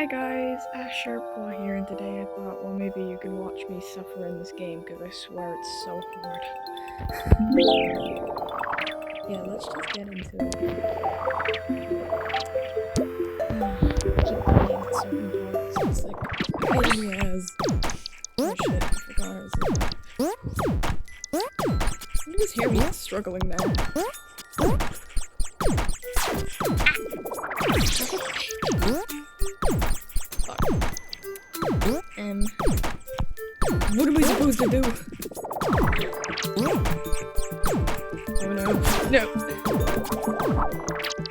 Hi guys, Ash Sharpclaw here, and today I thought, well, maybe you can watch me suffer in this game, because I swear it's so hard. Yeah, let's just get into it. Keep playing certain parts, it's like, enemy has... Oh shit, I forgot I was in. You just hear me struggling now. What am I supposed to do? Oh no. No!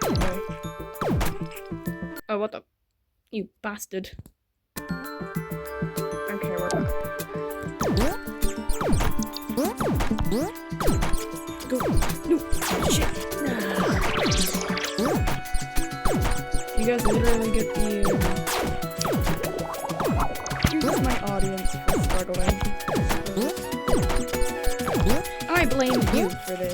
Okay. Oh, what the? You bastard. Okay, we're back. Go! No! Shit! Nah. You guys literally get the... Here's my audience for struggling. I blame you for this.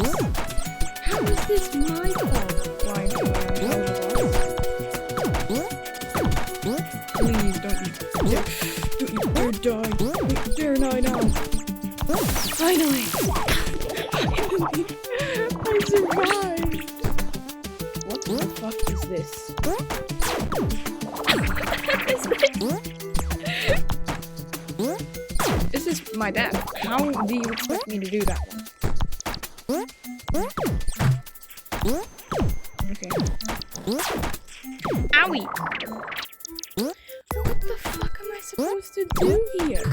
How is this my fault? Why do I know the boss? Please don't you dare die. Dare not now. Finally! I survived! What the fuck is this? What is this? This is my dad. How do you expect me to do that one? Okay. Owie! What the fuck am I supposed to do here?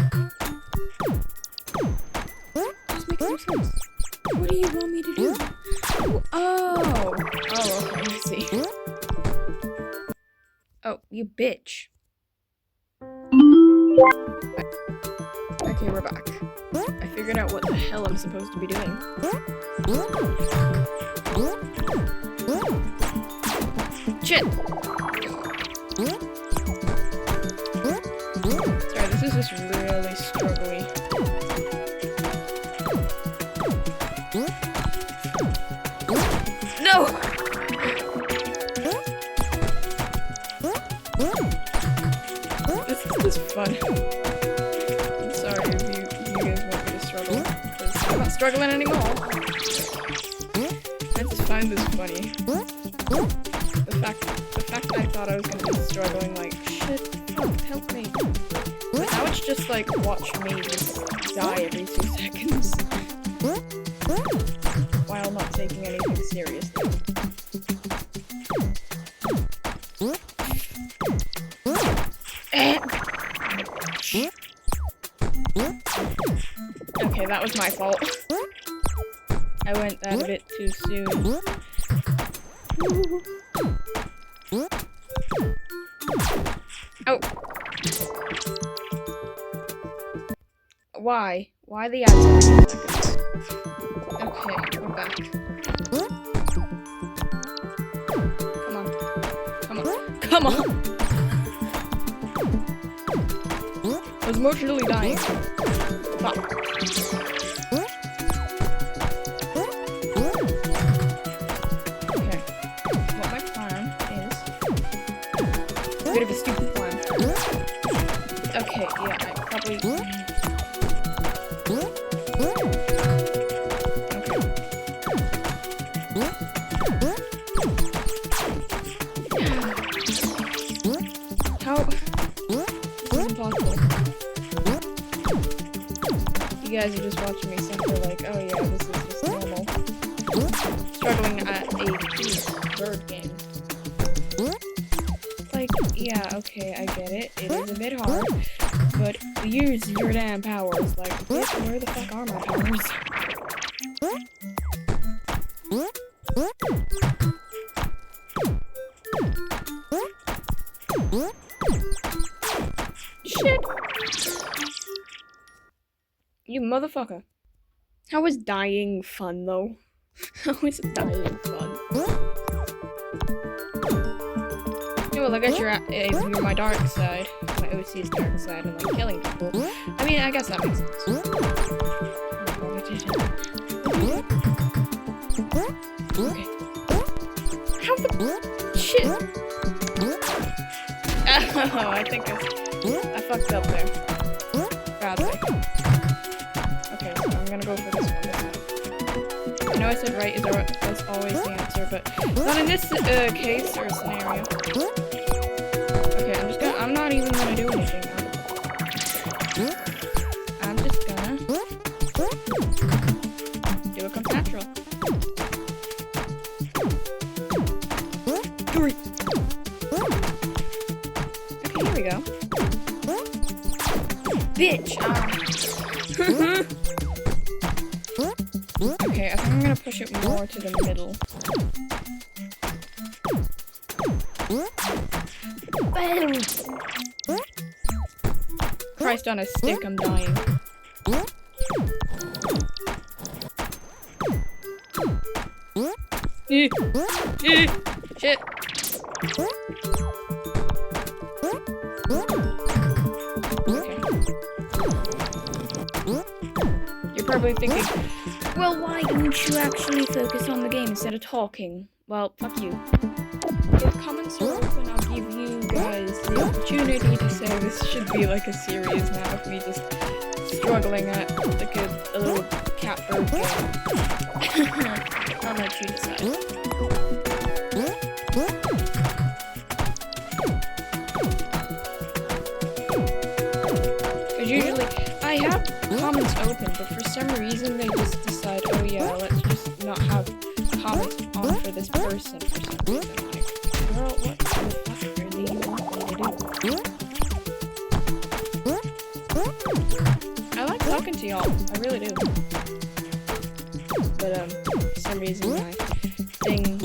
This makes no sense. What do you want me to do? Oh, okay, I see. Oh, you bitch. Okay, we're back. I figured out what the hell I'm supposed to be doing. Shit! Sorry, this is just really struggly. No! This is fun. I'm not struggling anymore. I just find this funny. The fact that I thought I was gonna be struggling, like, shit, fuck, help me. But now it's just like, watch me just die every 2 seconds. While not taking anything seriously. Okay, that was my fault. I went that a bit too soon. Oh! Why? Why the ads? Okay, we're back. Come on. Come on. Come on! I was emotionally dying. Fuck. Okay. What my plan is... a bit of a stupid plan. Okay, yeah, I probably... How... This is impossible. You guys are just watching me suffer like, oh yeah, this is just normal. Struggling at a bird game. Like, yeah, okay, I get it. It is a bit hard. But use your damn powers. Like, bitch, where the fuck are my powers? Shit! You motherfucker. How is dying fun, though? How is dying fun? Yeah, well, I guess you're my dark side. My OC's dark side, and like killing people. I mean, I guess that makes sense. Okay. How the shit? Oh, I think I fucked up there. Badly. Okay, so I'm gonna go for this one. I know I said right is always the answer, but not in this case or scenario. Okay, I'm not even gonna do anything now. I'm just gonna do what comes natural. Three. Okay, here we go. Bitch! Okay, I think I'm gonna push it more to the middle. Christ on a stick, I'm dying. Shit. Okay. You're probably thinking, well, why didn't you actually focus on the game instead of talking? Well, fuck you. If comments are open, I'll give you guys the opportunity to say this should be like a series now of me just struggling at like a little cat bird game. I'll let you decide. Because usually I have comments open, but for some reason they just decide, oh yeah, let's just not have comments on for this person for some reason. Like, girl, what the fuck really you want me to do? I like talking to y'all, I really do. But for some reason my thing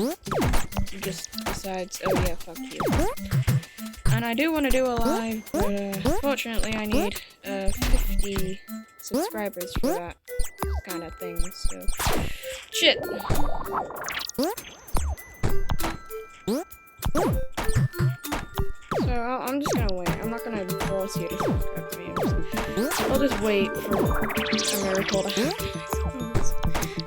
just decides, oh yeah, fuck you. And I do want to do a live, but unfortunately I need 50 subscribers for that kind of thing, so shit. So I'm just gonna wait. I'm not gonna force you to subscribe to me. I'll just wait for a miracle to happen.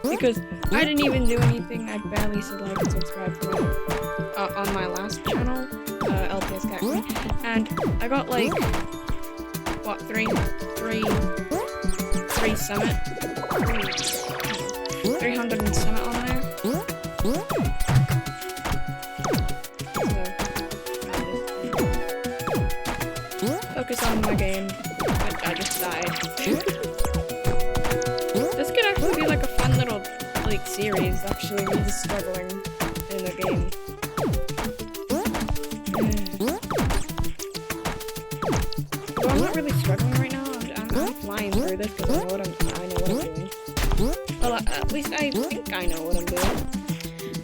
Because I didn't even do anything. I barely said like and subscribe for on my last channel, LPS Cat Queen, and I got like what three summit, 300 and summit on there. So focus on my game. I just died. This could actually be like a fun little like series. Actually, me just struggling in the game. Well, I'm not really struggling right now. I'm flying through this because I know what I'm doing. Well, at least I think I know what I'm doing.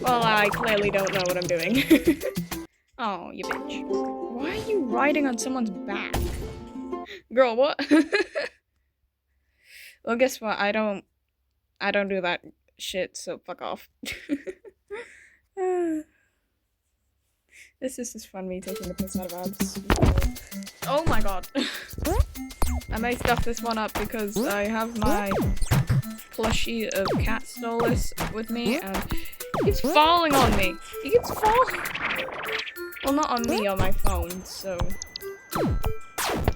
Well, I clearly don't know what I'm doing. Oh, you bitch. Why are you riding on someone's back? Girl, what? Well, guess what? I don't do that shit, so fuck off. This is just fun, me taking the piss out of abs. Oh my god. I may stuff this one up because I have my plushie of Cat Stolas with me and he keeps falling on me. He keeps falling. Well, not on me, on my phone, so.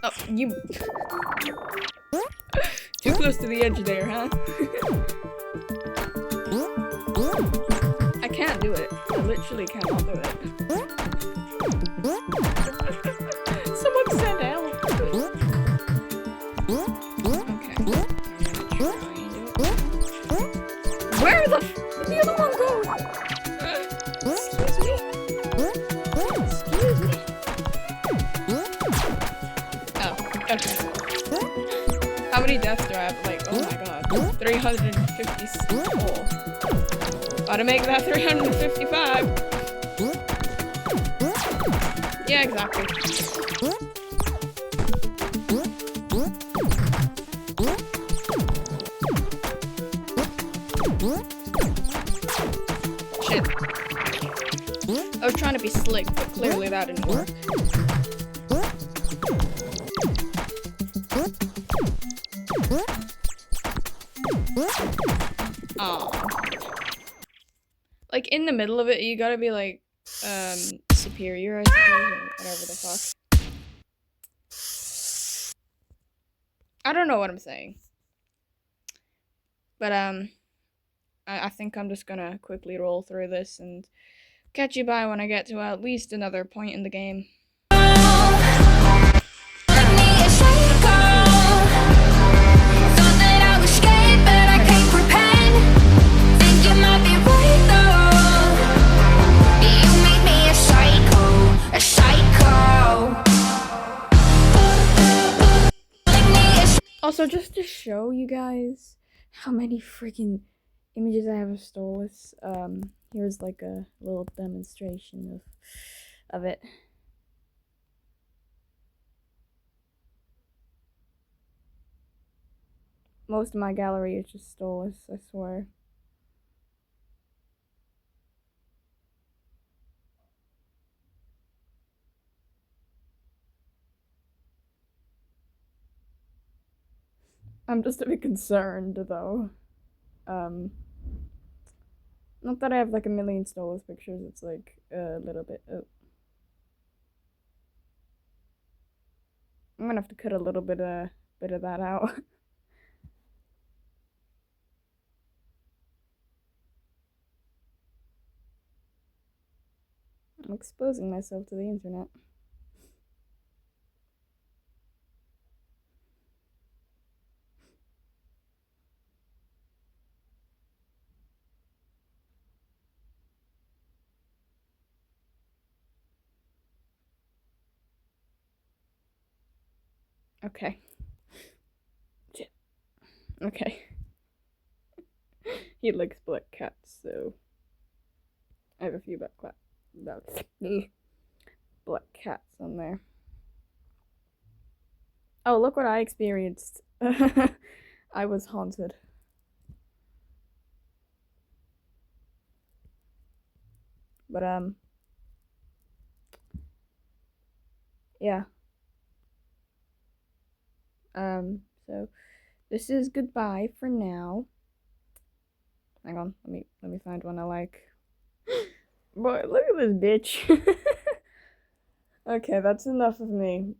Oh, you. Too close to the edge there, huh? I can't do it. I literally cannot do it. Someone send help. Okay. Where the other one go? Excuse me? Excuse me? Oh, okay. How many deaths do I have? Like, oh my god. 354. Gotta make that 355. Yeah, exactly. Shit. I was trying to be slick, but clearly that didn't work. Aww. Like, in the middle of it, you gotta be like, superior, I suppose, or whatever the fuck. I don't know what I'm saying. But I think I'm just gonna quickly roll through this and catch you by when I get to at least another point in the game. Also, just to show you guys how many freaking images I have of Stolas, here's like a little demonstration of it. Most of my gallery is just Stolas, I swear. I'm just a bit concerned though. Not that I have like a million Stolas pictures, it's like a little bit. Oh. I'm gonna have to cut a little bit of that out. I'm exposing myself to the internet. Okay. Shit. Okay. He likes black cats, so I have a few black cats on there. Oh, look what I experienced. I was haunted. But yeah. So this is goodbye for now. Hang on, let me find one I like. Boy, look at this bitch. Okay, that's enough of me.